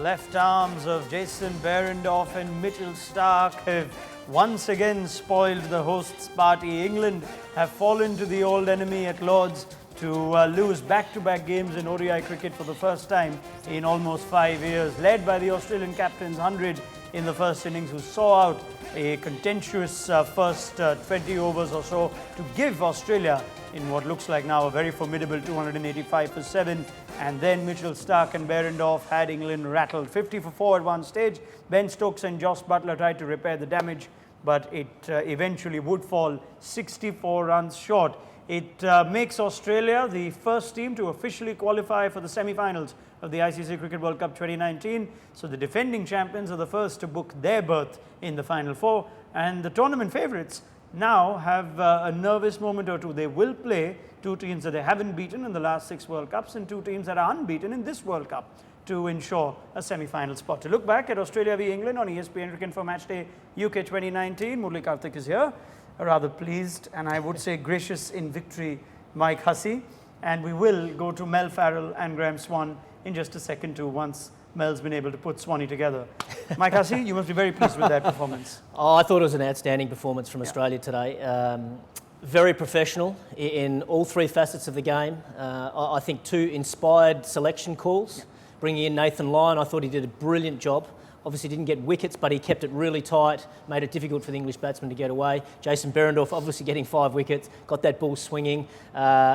left arms of Jason Behrendorff and Mitchell Starc have once again spoiled the hosts' party. England have fallen to the old enemy at Lord's to lose back-to-back games in ODI cricket for the first time in almost 5 years, led by the Australian captain's 100 in the first innings, who saw out a contentious first 20 overs or so to give Australia, in what looks like now a very formidable 285 for 7. And then Mitchell Starc and Behrendorff had England rattled. 50 for 4 at one stage. Ben Stokes and Jos Buttler tried to repair the damage, but it eventually would fall 64 runs short. It makes Australia the first team to officially qualify for the semi-finals of the ICC Cricket World Cup 2019. So the defending champions are the first to book their berth in the Final Four. And the tournament favourites now have a nervous moment or two. They will play two teams that they haven't beaten in the last 6 World Cups and two teams that are unbeaten in this World Cup to ensure a semi-final spot. To look back at Australia v England on ESPN Cricinfo Matchday UK 2019, Murali Kartik is here. Rather pleased and I would say gracious in victory, Mike Hussey. And we will go to Mel Farrell and Graeme Swann in just a second too, once Mel's been able to put Swanee together. Mike Hussey, you must be very pleased with that performance. Oh, I thought it was an outstanding performance from Australia today. Very professional in all 3 facets of the game. I think 2 inspired selection calls. Bringing in Nathan Lyon, I thought he did a brilliant job. Obviously didn't get wickets, but he kept it really tight, made it difficult for the English batsmen to get away. Jason Behrendorff obviously getting 5 wickets, got that ball swinging.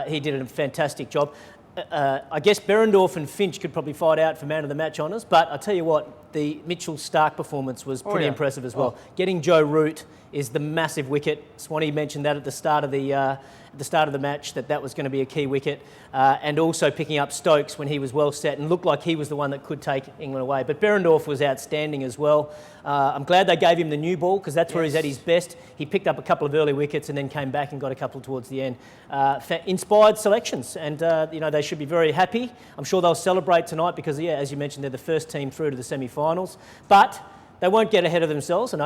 He did a fantastic job. I guess Behrendorff and Finch could probably fight out for man of the match honours, but I tell you what, the Mitchell Starc performance was pretty impressive as well. Getting Joe Root is the massive wicket. Swanee mentioned that at the start of the match, that was going to be a key wicket, and also picking up Stokes when he was well set and looked like he was the one that could take England away. But Behrendorff was outstanding as well. I'm glad they gave him the new ball because that's where he's at his best. He picked up a couple of early wickets and then came back and got a couple towards the end. Inspired selections, and they should be very happy. I'm sure they'll celebrate tonight because, as you mentioned, they're the first team through to the semi-finals. But they won't get ahead of themselves, and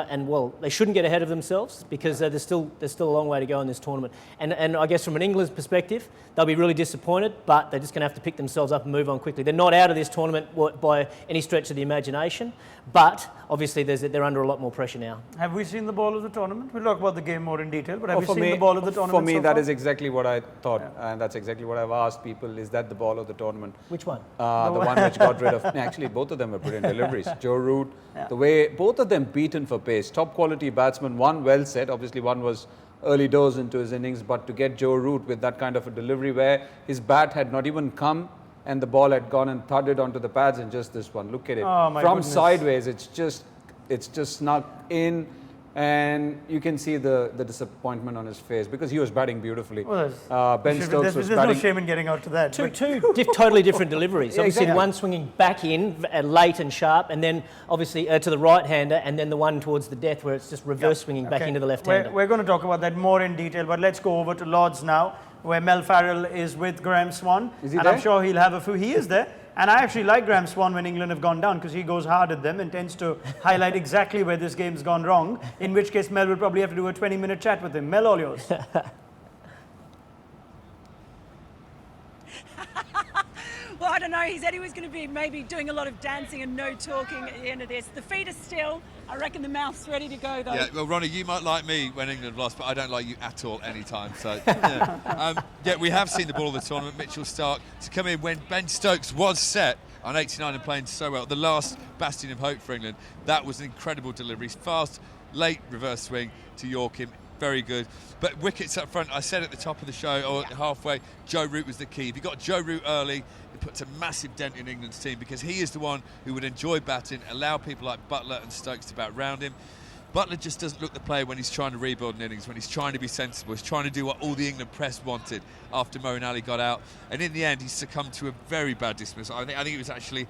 they shouldn't get ahead of themselves because there's still a long way to go in this tournament. And I guess from an England's perspective, they'll be really disappointed, but they're just going to have to pick themselves up and move on quickly. They're not out of this tournament by any stretch of the imagination, but obviously they're under a lot more pressure now. Have we seen the ball of the tournament? We'll talk about the game more in detail, but have you seen the ball of the tournament For me, so that far? is exactly what I thought, and that's exactly what I've asked people. Is that the ball of the tournament? Which one? The one which got rid of... Actually, both of them were brilliant deliveries. Joe Root, the way both of them beaten for pace. Top quality batsman, one well set. Obviously, one was early doors into his innings, but to get Joe Root with that kind of a delivery where his bat had not even come and the ball had gone and thudded onto the pads, and just this one, look at it. Oh, my From goodness. sideways, it's just snuck in, and you can see the disappointment on his face because he was batting beautifully. Well, Ben Stokes was there's batting... no shame in getting out to that. Two totally different deliveries. Obviously, exactly. one swinging back in late and sharp, and then obviously to the right-hander, and then the one towards the death where it's just reverse swinging back into the left-hander. We're going to talk about that more in detail, but let's go over to Lord's now, where Mel Farrell is with Graeme Swann. Is he and there? I'm sure he'll have a few. He is there. And I actually like Graeme Swann when England have gone down because he goes hard at them and tends to highlight exactly where this game's gone wrong, in which case Mel will probably have to do a 20-minute chat with him. Mel, all yours. Well, I don't know. He said he was going to be maybe doing a lot of dancing and no talking at the end of this. The feet are still. I reckon the mouth's ready to go, though. Yeah, well, Ronnie, you might like me when England lost, but I don't like you at all anytime. So, we have seen the ball of the tournament. Mitchell Starc to come in when Ben Stokes was set on 89 and playing so well. The last bastion of hope for England. That was an incredible delivery. Fast, late reverse swing to York. Very good. But wickets up front, I said at the top of the show, or halfway, Joe Root was the key. If you got Joe Root early, it puts a massive dent in England's team because he is the one who would enjoy batting, allow people like Buttler and Stokes to bat round him. Buttler just doesn't look the player when he's trying to rebuild an innings, when he's trying to be sensible. He's trying to do what all the England press wanted after Murali got out. And in the end, he succumbed to a very bad dismissal. I think it was actually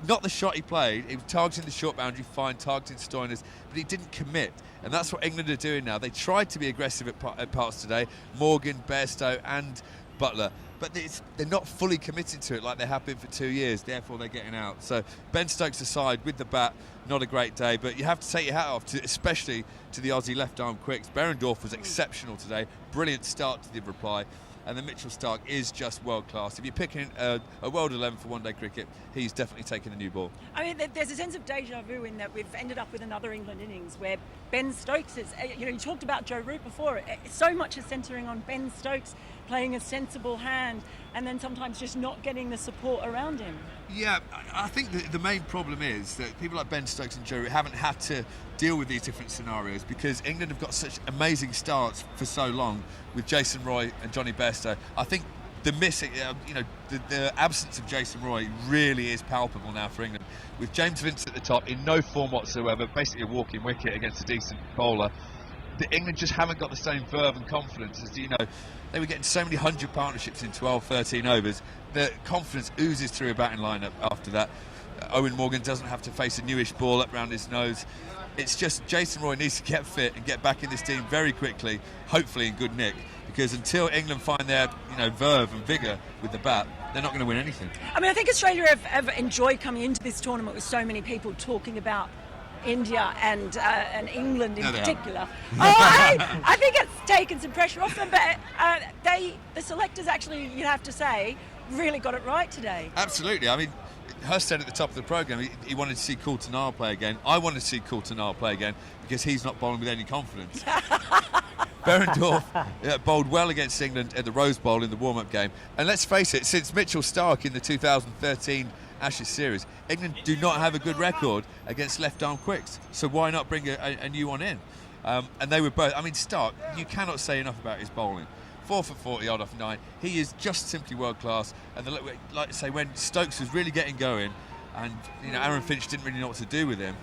not the shot he played. He was targeting the short boundary, fine, targeting Stoinis, but he didn't commit. And that's what England are doing now. They tried to be aggressive at parts today, Morgan, Bairstow and Buttler. but they're not fully committed to it like they have been for 2 years, therefore they're getting out. So Ben Stokes aside, with the bat, not a great day, but you have to take your hat off, especially to the Aussie left-arm quicks. Behrendorff was exceptional today, brilliant start to the reply. And then Mitchell Starc is just world-class. If you're picking a world 11 for one-day cricket, he's definitely taking the new ball. I mean, there's a sense of deja vu in that we've ended up with another England innings where Ben Stokes is, you talked about Joe Root before, so much is centering on Ben Stokes playing a sensible hand and then sometimes just not getting the support around him. Yeah, I think the main problem is that people like Ben Stokes and Joe Root haven't had to deal with these different scenarios because England have got such amazing starts for so long with Jason Roy and Johnny Bairstow. I think the missing, the absence of Jason Roy really is palpable now for England. With James Vince at the top in no form whatsoever, basically a walking wicket against a decent bowler, the England just haven't got the same verve and confidence as, they were getting so many 100 partnerships in 12, 13 overs. The confidence oozes through a batting lineup after that. Owen Morgan doesn't have to face a newish ball up round his nose. It's just Jason Roy needs to get fit and get back in this team very quickly, hopefully in good nick, because until England find their verve and vigour with the bat, they're not going to win anything. I mean, I think Australia have enjoyed coming into this tournament with so many people talking about India and England in particular. I think it's taken some pressure off them, but the selectors actually, you have to say, really got it right today. Absolutely. I mean, Hurst said at the top of the programme he wanted to see Coulter-Nile play again. I wanted to see Coulter-Nile play again because he's not bowling with any confidence. Behrendorff bowled well against England at the Rose Bowl in the warm-up game. And let's face it, since Mitchell Starc in the 2013 Ashes series, England do not have a good record against left-arm quicks. So why not bring a new one in? And they were both... I mean, Starc, you cannot say enough about his bowling. 4 for 40 odd off 9. He is just simply world class. And like I say, when Stokes was really getting going, and Aaron Finch didn't really know what to do with him,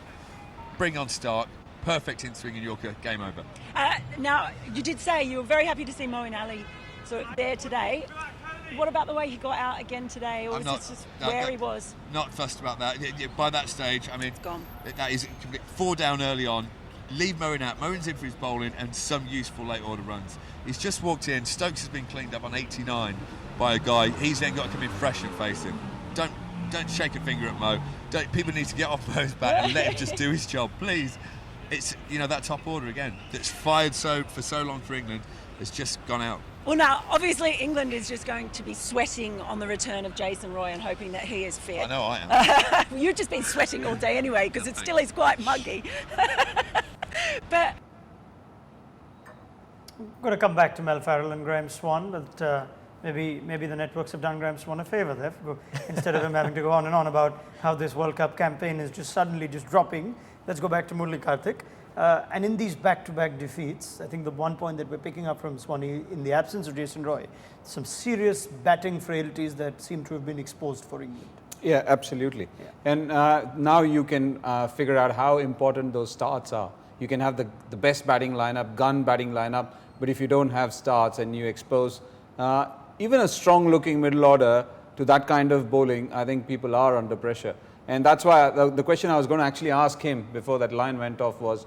bring on Starc. Perfect in swing in Yorker. Game over. Now, you did say you were very happy to see Moeen Ali there today. What about the way he got out again today, or was this just where he was? Not fussed about that. By that stage, I mean, it's gone. That is 4 down early on. Leave Moeen out. Moeen's in for his bowling and some useful late order runs. He's just walked in. Stokes has been cleaned up on 89 by a guy. He's then got to come in fresh and face him. Don't shake a finger at Mo. People need to get off Mo's back and let him just do his job, please. It's that top order again that's fired for so long for England has just gone out. Well, now, obviously, England is just going to be sweating on the return of Jason Roy and hoping that he is fit. I know I am. Well, you've just been sweating all day anyway, because it still is quite muggy. But I'm going to come back to Mel Farrell and Graeme Swann, but maybe the networks have done Graeme Swann a favour there. Instead of him having to go on and on about how this World Cup campaign is just suddenly dropping, let's go back to Murali Kartik. And in these back-to-back defeats, I think the one point that we're picking up from Swanee, in the absence of Jason Roy, some serious batting frailties that seem to have been exposed for England. Yeah, absolutely. Yeah. And now you can figure out how important those starts are. You can have the best batting lineup, gun batting lineup, but if you don't have starts and you expose even a strong-looking middle order to that kind of bowling, I think people are under pressure. And that's why the question I was going to actually ask him before that line went off was,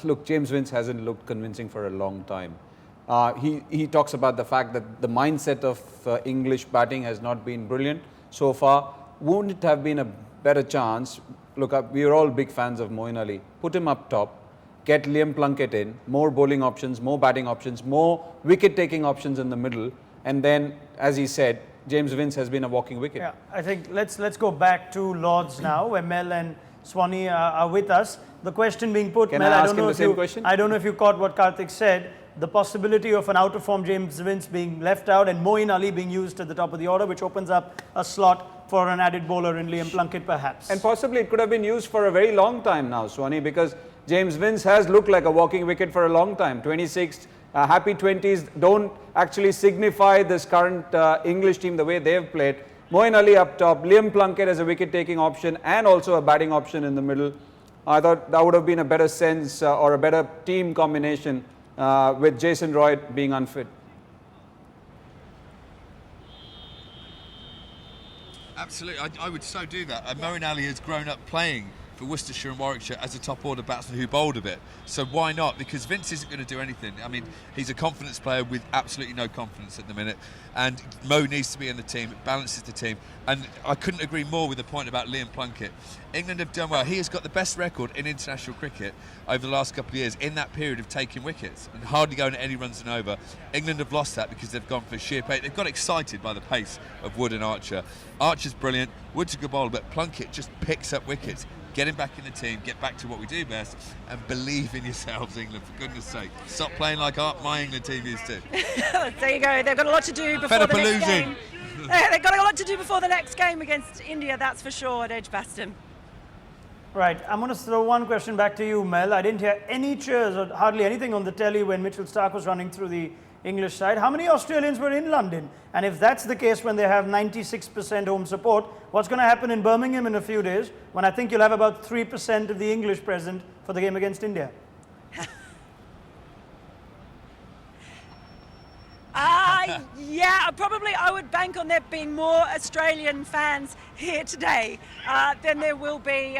look, James Vince hasn't looked convincing for a long time. He talks about the fact that the mindset of English batting has not been brilliant so far. Wouldn't it have been a better chance? Look, we are all big fans of Moeen Ali. Put him up top, get Liam Plunkett in, more bowling options, more batting options, more wicket-taking options in the middle, and then, as he said, James Vince has been a walking wicket. Yeah, I think let's go back to Lords now, where Mel and Swanee are with us. The question being put, Can Mel, I ask him the same question? I don't know if you caught what Kartik said. The possibility of an out-of-form James Vince being left out and Moeen Ali being used at the top of the order, which opens up a slot for an added bowler in Liam Plunkett, perhaps. And possibly it could have been used for a very long time now, Swanee, because James Vince has looked like a walking wicket for a long time. 26, happy 20s don't actually signify this current English team the way they've played. Moeen Ali up top, Liam Plunkett as a wicket-taking option and also a batting option in the middle. I thought that would have been a better sense or a better team combination with Jason Roy being unfit. Absolutely, I would so do that. Moeen Ali has grown up playing for Worcestershire and Warwickshire as a top order batsman who bowled a bit. So why not? Because Vince isn't going to do anything. I mean, he's a confidence player with absolutely no confidence at the minute, and Mo needs to be in the team. It balances the team, and I couldn't agree more with the point about Liam Plunkett. England have done well. He has got the best record in international cricket over the last couple of years in that period of taking wickets and hardly going at any runs and over. England have lost that because they've gone for sheer pace. They've got excited by the pace of Wood and Archer. Archer's brilliant, Wood's a good bowler, but Plunkett just picks up wickets. Get him back in the team, get back to what we do best, and believe in yourselves, England, for goodness sake. Stop playing like my England team used to. There you go. They've got a lot to do before the next game. They've got a lot to do before the next game against India, that's for sure, at Edgbaston. Right, I'm going to throw one question back to you, Mel. I didn't hear any cheers or hardly anything on the telly when Mitchell Starc was running through the English side. How many Australians were in London? And if that's the case when they have 96% home support, what's going to happen in Birmingham in a few days when I think you'll have about 3% of the English present for the game against India? Yeah, probably I would bank on there being more Australian fans here today than there will be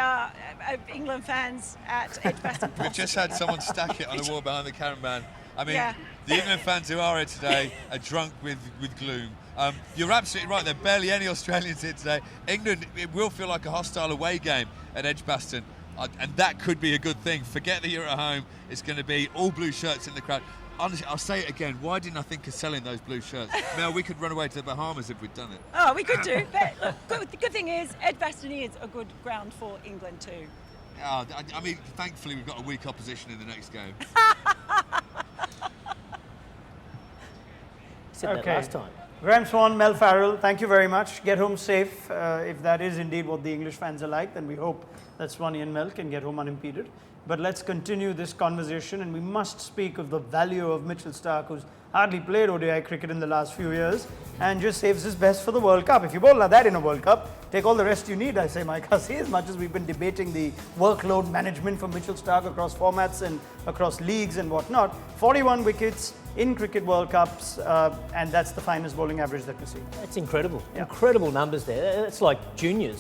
England fans at Edgbaston. We've just had someone stack it on the wall behind the caravan. I mean, Yeah. the England fans who are here today are drunk with gloom. You're absolutely right, there are barely any Australians here today. England, it will feel like a hostile away game at Edgbaston, and that could be a good thing. Forget that you're at home, it's going to be all blue shirts in the crowd. Honestly, I'll say it again, why didn't I think of selling those blue shirts? Mel, we could run away to the Bahamas if we'd done it. Oh, we could do. But look, the good thing is Edgbaston is a good ground for England too. I mean, thankfully we've got a weak opposition in the next game. Said that last time. Graeme Swann, Mel Farrell, thank you very much. Get home safe. If that is indeed what the English fans are like, then we hope that Swanee and Mel can get home unimpeded. But let's continue this conversation, and we must speak of the value of Mitchell Starc, who's hardly played ODI cricket in the last few years and just saves his best for the World Cup. If you bowl like that in a World Cup, take all the rest you need, I say, Mike Hussey, as much as we've been debating the workload management for Mitchell Starc across formats and across leagues and whatnot. 41 wickets in Cricket World Cups, and that's the finest bowling average that we see. That's incredible. Yeah. Incredible numbers there. It's like junior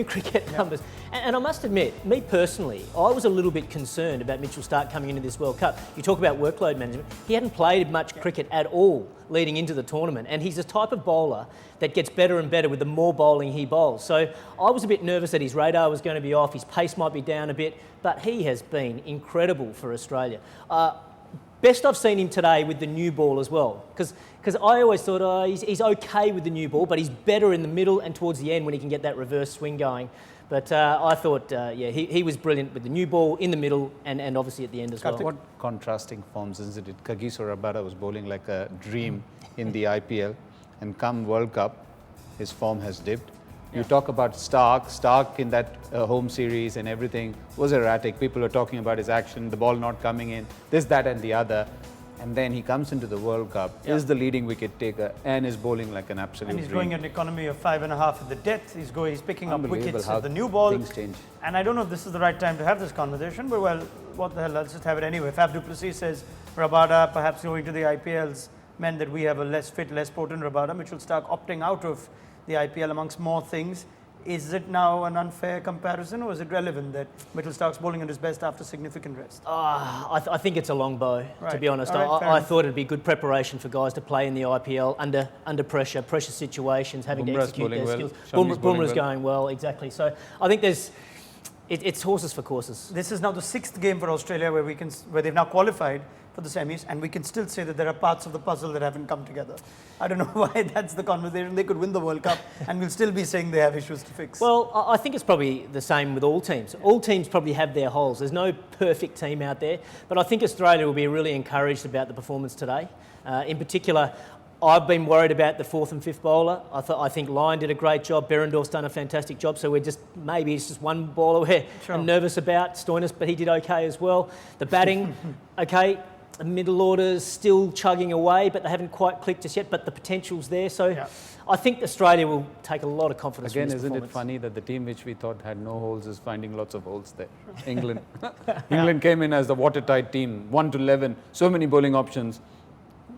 cricket numbers. And I must admit, me personally, I was a little bit concerned about Mitchell Starc coming into this World Cup. You talk about workload management. He hadn't played much cricket at all leading into the tournament, and he's a type of bowler that gets better and better with the more bowling he bowls. So I was a bit nervous that his radar was going to be off, his pace might be down a bit, but he has been incredible for Australia. Best I've seen him today with the new ball as well, because I always thought he's okay with the new ball, but he's better in the middle and towards the end when he can get that reverse swing going. But I thought, he was brilliant with the new ball in the middle and obviously at the end as well. What contrasting forms, isn't it? Kagiso Rabada was bowling like a dream in the IPL, and come World Cup, his form has dipped. You talk about Starc in that home series and everything was erratic. People were talking about his action, the ball not coming in, this, that and the other. And then he comes into the World Cup, is the leading wicket taker and is bowling like an absolute And he's dream. going at an economy of 5.5 at the death. He's picking up wickets how at the new ball. things change. And I don't know if this is the right time to have this conversation, but well, what the hell, let's just have it anyway. Faf du Plessis says Rabada perhaps going to the IPLs meant that we have a less fit, less potent Rabada. Mitchell Starc opting out of the IPL amongst more things. Is it now an unfair comparison, or is it relevant that Mitchell Starc's bowling at his best after significant rest? I think it's a long bow, Right. to be honest. All right, I thought it'd be good preparation for guys to play in the IPL under pressure situations, having to Bumrah's execute their bowling well. skills. Shami's bowling Bumrah's well. going well, exactly. So I think it's horses for courses. This is now the 6th game for Australia where they've now qualified for the semis, and we can still say that there are parts of the puzzle that haven't come together. I don't know why that's the conversation. They could win the World Cup and we'll still be saying they have issues to fix. Well, I think it's probably the same with all teams. All teams probably have their holes. There's no perfect team out there, but I think Australia will be really encouraged about the performance today. In particular, I've been worried about the 4th and 5th bowler. I think Lyon did a great job. Berendorf's done a fantastic job. So maybe it's just one bowler we're nervous about, Stoinis, but he did okay as well. The batting, okay. The middle orders still chugging away, but they haven't quite clicked just yet, but the potential's there. So I think Australia will take a lot of confidence Again, from this isn't it funny that the team which we thought had no holes is finding lots of holes there? England. England came in as the watertight team, 1 to 11, so many bowling options.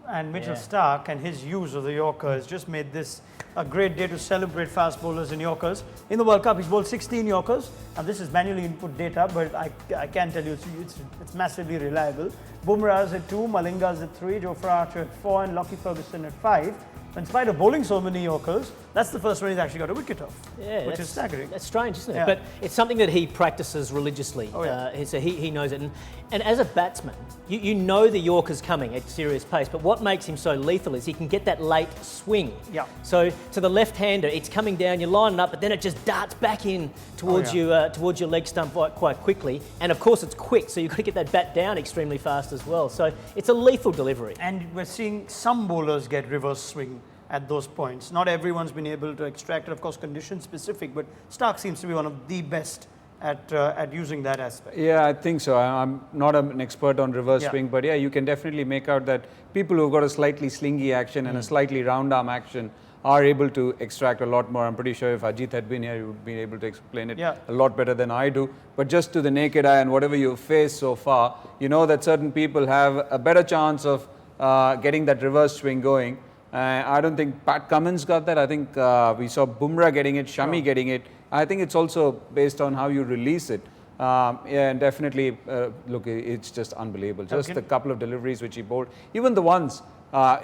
and Mitchell Yeah. Starc and his use of the Yorker has just made this a great day to celebrate fast bowlers and Yorkers. In the World Cup, he's bowled 16 Yorkers, and this is manually input data, but I can tell you it's massively reliable. Bumrah's at 2, Malinga's at 3, Jofra Archer at 4, and Lockie Ferguson at 5. In spite of bowling so many Yorkers, that's the first one he's actually got a wicket off, which is staggering. That's strange, isn't it? Yeah. But it's something that he practices religiously. Oh, yeah. So he knows it. And as a batsman, you know the Yorker's coming at serious pace, but what makes him so lethal is he can get that late swing. Yeah. So to the left-hander, it's coming down, you line it up, but then it just darts back in towards towards your leg stump quite quickly. And of course it's quick, so you've got to get that bat down extremely fast as well. So it's a lethal delivery. And we're seeing some bowlers get reverse swing at those points. Not everyone's been able to extract it, of course, condition specific, but Starc seems to be one of the best at using that aspect. Yeah, I think so. I'm not an expert on reverse swing, but yeah, you can definitely make out that people who've got a slightly slingy action and a slightly round arm action are able to extract a lot more. I'm pretty sure if Ajit had been here, he would be able to explain it a lot better than I do. But just to the naked eye and whatever you've faced so far, you know that certain people have a better chance of getting that reverse swing going. I don't think Pat Cummins got that. I think we saw Bumrah getting it, Shami getting it. I think it's also based on how you release it. Yeah, and definitely, look, it's just unbelievable. Just a couple of deliveries which he bowled. Even the ones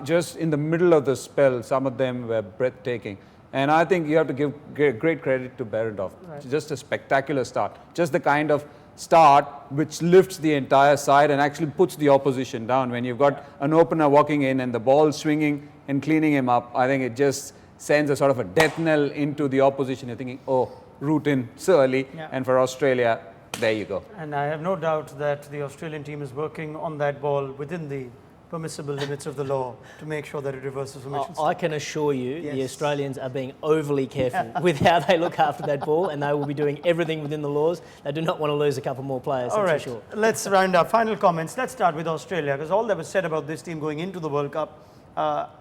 just in the middle of the spell, some of them were breathtaking. And I think you have to give great credit to Behrendorff. Right. Just a spectacular start. Just the kind of start which lifts the entire side and actually puts the opposition down. When you've got an opener walking in and the ball swinging and cleaning him up, I think it just sends a sort of a death knell into the opposition. You're thinking, oh, root in so early. And for Australia, there you go. And I have no doubt that the Australian team is working on that ball within the permissible limits of the law to make sure that it reverses for Mitchell Starc. I can assure you the Australians are being overly careful with how they look after that ball, and they will be doing everything within the laws. They do not want to lose a couple more players, All right, for sure. Let's round up. Final comments. Let's start with Australia, because all that was said about this team going into the World Cup,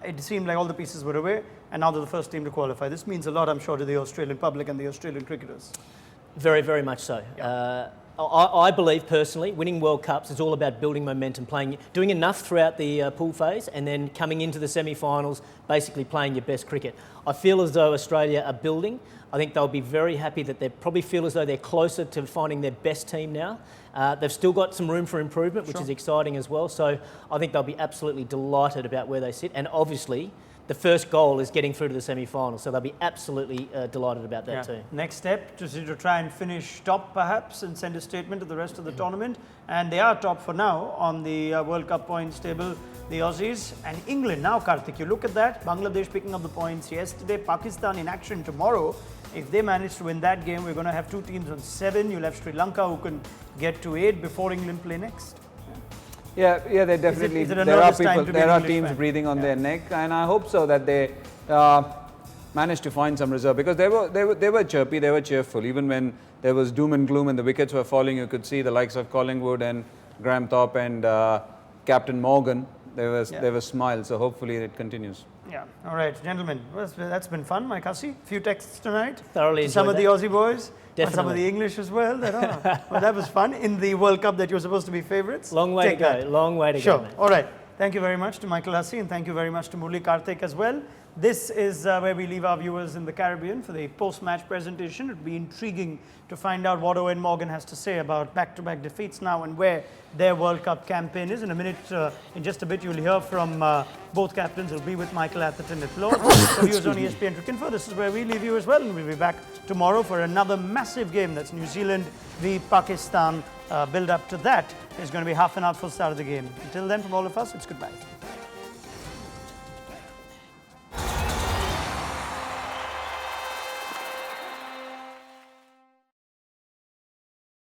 it seemed like all the pieces were away, and now they're the first team to qualify. This means a lot, I'm sure, to the Australian public and the Australian cricketers. Very, very much so. I believe personally, winning World Cups is all about building momentum, doing enough throughout the pool phase, and then coming into the semi-finals, basically playing your best cricket. I feel as though Australia are building. I think they'll be very happy that they probably feel as though they're closer to finding their best team now. They've still got some room for improvement, which is exciting as well. So I think they'll be absolutely delighted about where they sit. And obviously, the first goal is getting through to the semi-final, so they'll be absolutely delighted about that too. Next step to try and finish top perhaps and send a statement to the rest of the tournament, and they are top for now on the World Cup points table, the Aussies. And England now, Kartik, you look at that, Bangladesh picking up the points yesterday, Pakistan in action tomorrow. If they manage to win that game, we're going to have two teams on 7. You'll have Sri Lanka who can get to 8 before England play next. Yeah, they definitely. There are teams breathing on their neck, and I hope so that they managed to find some reserve, because they were chirpy, they were cheerful. Even when there was doom and gloom and the wickets were falling, you could see the likes of Collingwood and Graham Thorpe and Captain Morgan. There was smiles, so hopefully it continues. Yeah. All right, gentlemen, that's been fun. Mike Hussey, a few texts tonight. Thoroughly enjoyed some of that. the Aussie boys. Definitely. And some of the English as well. Well, that was fun in the World Cup that you're supposed to be favourites. Long way to go. Long way to go. Sure. All right. Thank you very much to Michael Hussey, and thank you very much to Murali Kartik as well. This is where we leave our viewers in the Caribbean for the post-match presentation. It would be intriguing to find out what Owen Morgan has to say about back-to-back defeats now and where their World Cup campaign is. In a minute, in just a bit, you'll hear from both captains. It'll be with Michael Atherton at Lords. For viewers on ESPN Cricinfo, this is where we leave you as well. And we'll be back tomorrow for another massive game. That's New Zealand v Pakistan. Build up to that is going to be half an hour for the start of the game. Until then, from all of us, it's goodbye.